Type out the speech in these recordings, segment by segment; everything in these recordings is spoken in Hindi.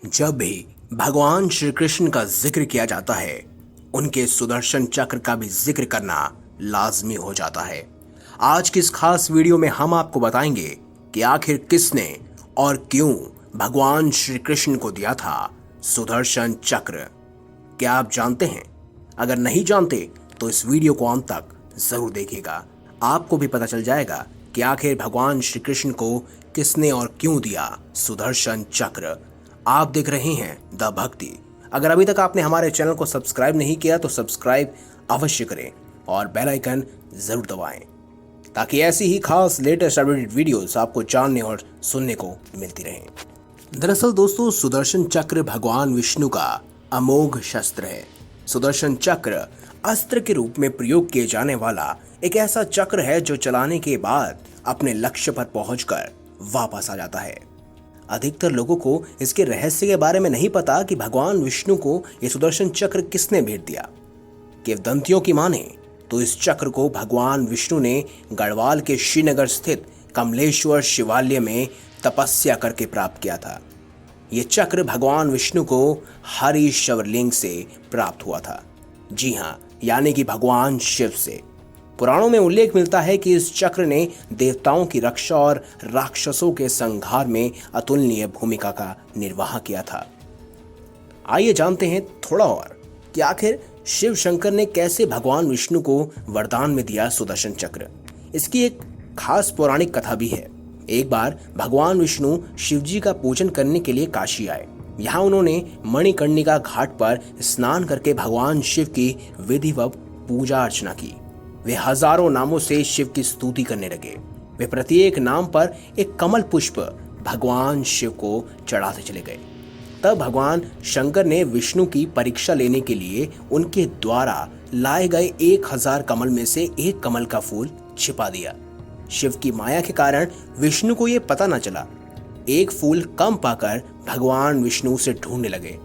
जब भी भगवान श्री कृष्ण का जिक्र किया जाता है, उनके सुदर्शन चक्र का भी जिक्र करना लाजमी हो जाता है। आज की इस खास वीडियो में हम आपको बताएंगे कि आखिर किसने और क्यों भगवान श्री कृष्ण को दिया था सुदर्शन चक्र। क्या आप जानते हैं? अगर नहीं जानते तो इस वीडियो को अंत तक जरूर देखिएगा। आपको भी पता चल जाएगा कि आखिर भगवान श्री कृष्ण को किसने और क्यों दिया सुदर्शन चक्र। आप देख रहे हैं द भक्ति। अगर अभी तक आपने हमारे चैनल को सब्सक्राइब नहीं किया तो सब्सक्राइब अवश्य करें और बेल आइकन जरूर दबाएं ताकि ऐसी ही खास लेटेस्ट अपडेटेड वीडियोस आपको जानने और सुनने को मिलती रहें। दरअसल दोस्तों, सुदर्शन चक्र भगवान विष्णु का अमोघ शस्त्र है। सुदर्शन चक्र अस्त्र के रूप में प्रयोग किए जाने वाला एक ऐसा चक्र है जो चलाने के बाद अपने लक्ष्य पर पहुंचकर वापस आ जाता है। अधिकतर लोगों को इसके रहस्य के बारे में नहीं पता कि भगवान विष्णु को यह सुदर्शन चक्र किसने भेंट दिया। किंवदंतियों की माने तो इस चक्र को भगवान विष्णु ने गढ़वाल के श्रीनगर स्थित कमलेश्वर शिवालय में तपस्या करके प्राप्त किया था। यह चक्र भगवान विष्णु को हरि शिवलिंग से प्राप्त हुआ था। जी हाँ, यानी कि भगवान शिव से। पुराणों में उल्लेख मिलता है कि इस चक्र ने देवताओं की रक्षा और राक्षसों के संहार में अतुलनीय भूमिका का निर्वाह किया था। आइए जानते हैं थोड़ा और कि आखिर शिव शंकर ने कैसे भगवान विष्णु को वरदान में दिया सुदर्शन चक्र। इसकी एक खास पौराणिक कथा भी है। एक बार भगवान विष्णु शिव जी का पूजन करने के लिए काशी आए। यहाँ उन्होंने मणिकर्णिका घाट पर स्नान करके भगवान शिव की विधिवत पूजा अर्चना की। वे हजारों नामों से शिव की स्तुति करने लगे। वे प्रत्येक नाम पर एक कमल पुष्प भगवान शिव को चढ़ाते चले गए। तब भगवान शंकर ने विष्णु की परीक्षा लेने के लिए उनके द्वारा लाए गए 1000 कमल में से एक कमल का फूल छिपा दिया। शिव की माया के कारण विष्णु को यह पता न चला। एक फूल कम पाकर भगवान विष्णु उसे ढूंढने लगे,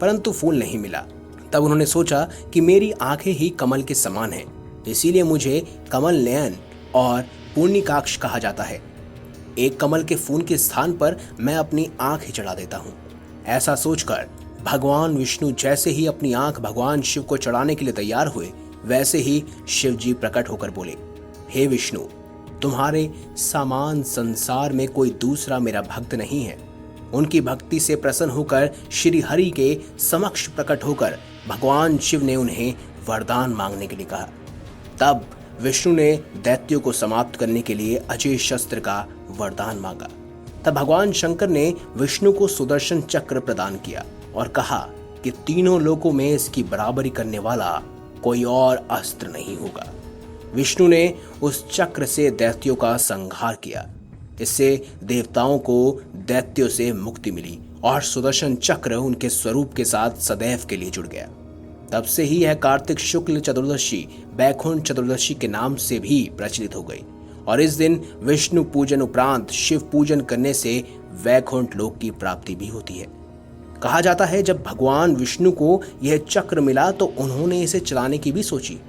परंतु फूल नहीं मिला। तब उन्होंने सोचा कि मेरी आंखें ही कमल के समान हैं, इसीलिए मुझे कमल नयन और पूर्णिकाक्ष कहा जाता है। एक कमल के फूल के स्थान पर मैं अपनी आंख ही चढ़ा देता हूँ। ऐसा सोचकर भगवान विष्णु जैसे ही अपनी आंख भगवान शिव को चढ़ाने के लिए तैयार हुए, वैसे ही शिव जी प्रकट होकर बोले, हे विष्णु, तुम्हारे समान संसार में कोई दूसरा मेरा भक्त नहीं है। उनकी भक्ति से प्रसन्न होकर श्री हरि के समक्ष प्रकट होकर भगवान शिव ने उन्हें वरदान मांगने के लिए कहा। तब विष्णु ने दैत्यों को समाप्त करने के लिए अजय शस्त्र का वरदान मांगा। तब भगवान शंकर ने विष्णु को सुदर्शन चक्र प्रदान किया और कहा कि तीनों लोकों में इसकी बराबरी करने वाला कोई और अस्त्र नहीं होगा। विष्णु ने उस चक्र से दैत्यों का संहार किया। इससे देवताओं को दैत्यों से मुक्ति मिली और सुदर्शन चक्र उनके स्वरूप के साथ सदैव के लिए जुड़ गया। तब से ही यह कार्तिक शुक्ल चतुर्दशी वैकुंठ चतुर्दशी के नाम से भी प्रचलित हो गई और इस दिन विष्णु पूजन उपरांत शिव पूजन करने से वैकुंठ लोक की प्राप्ति भी होती है। कहा जाता है जब भगवान विष्णु को यह चक्र मिला तो उन्होंने इसे चलाने की भी सोची।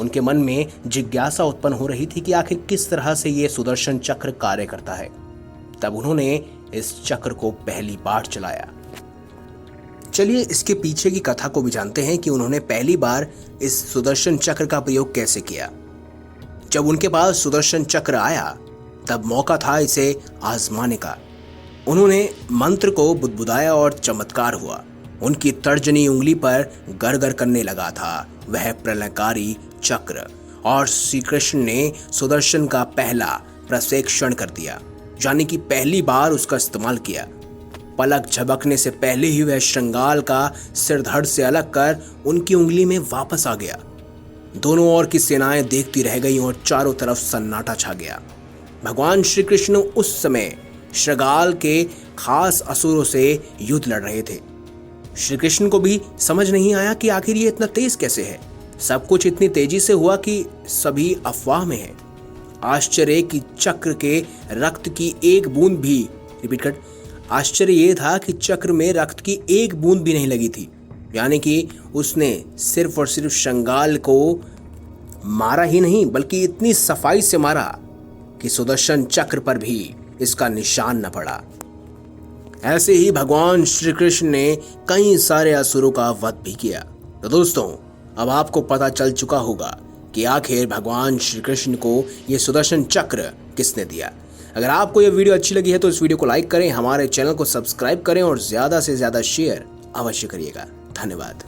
उनके मन में जिज्ञासा उत्पन्न हो रही थी कि आखिर किस तरह से यह सुदर्शन चक्र कार्य करता है। तब उन्होंने इस चक्र को पहली बार चलाया। चलिए इसके पीछे की कथा को भी जानते हैं कि उन्होंने पहली बार इस सुदर्शन चक्र का प्रयोग कैसे किया। जब उनके पास सुदर्शन चक्र आया तब मौका था इसे आजमाने का। उन्होंने मंत्र को बुदबुदाया और चमत्कार हुआ। उनकी तर्जनी उंगली पर गरगर करने लगा था वह प्रलयकारी चक्र और श्री कृष्ण ने सुदर्शन का पहला प्रशिक्षण कर दिया, यानी कि पहली बार उसका इस्तेमाल किया। पलक झपकने से पहले ही वह श्रृंगाल का सिर धड़ से अलग कर उनकी उंगली में वापस आ गया। दोनों ओर की सेनाएं देखती रह गईं और चारों तरफ सन्नाटा छा गया। भगवान श्री कृष्ण उस समय श्रृंगाल के खास असुरों से युद्ध लड़ रहे थे। श्री कृष्ण को भी समझ नहीं आया कि आखिर ये इतना तेज कैसे है। सब कुछ इतनी तेजी से हुआ कि सभी अफवाह में है। आश्चर्य की चक्र के रक्त की एक बूंद भी रिपीट कर आश्चर्य ये था कि चक्र में रक्त की एक बूंद भी नहीं लगी थी, यानी कि उसने सिर्फ और सिर्फ श्रृंगाल को मारा ही नहीं बल्कि इतनी सफाई से मारा कि सुदर्शन चक्र पर भी इसका निशान न पड़ा। ऐसे ही भगवान श्री कृष्ण ने कई सारे असुरों का वध भी किया। तो दोस्तों, अब आपको पता चल चुका होगा कि आखिर भगवान श्री कृष्ण को ये सुदर्शन चक्र किसने दिया। अगर आपको ये वीडियो अच्छी लगी है तो इस वीडियो को लाइक करें, हमारे चैनल को सब्सक्राइब करें और ज्यादा से ज्यादा शेयर अवश्य करिएगा। धन्यवाद।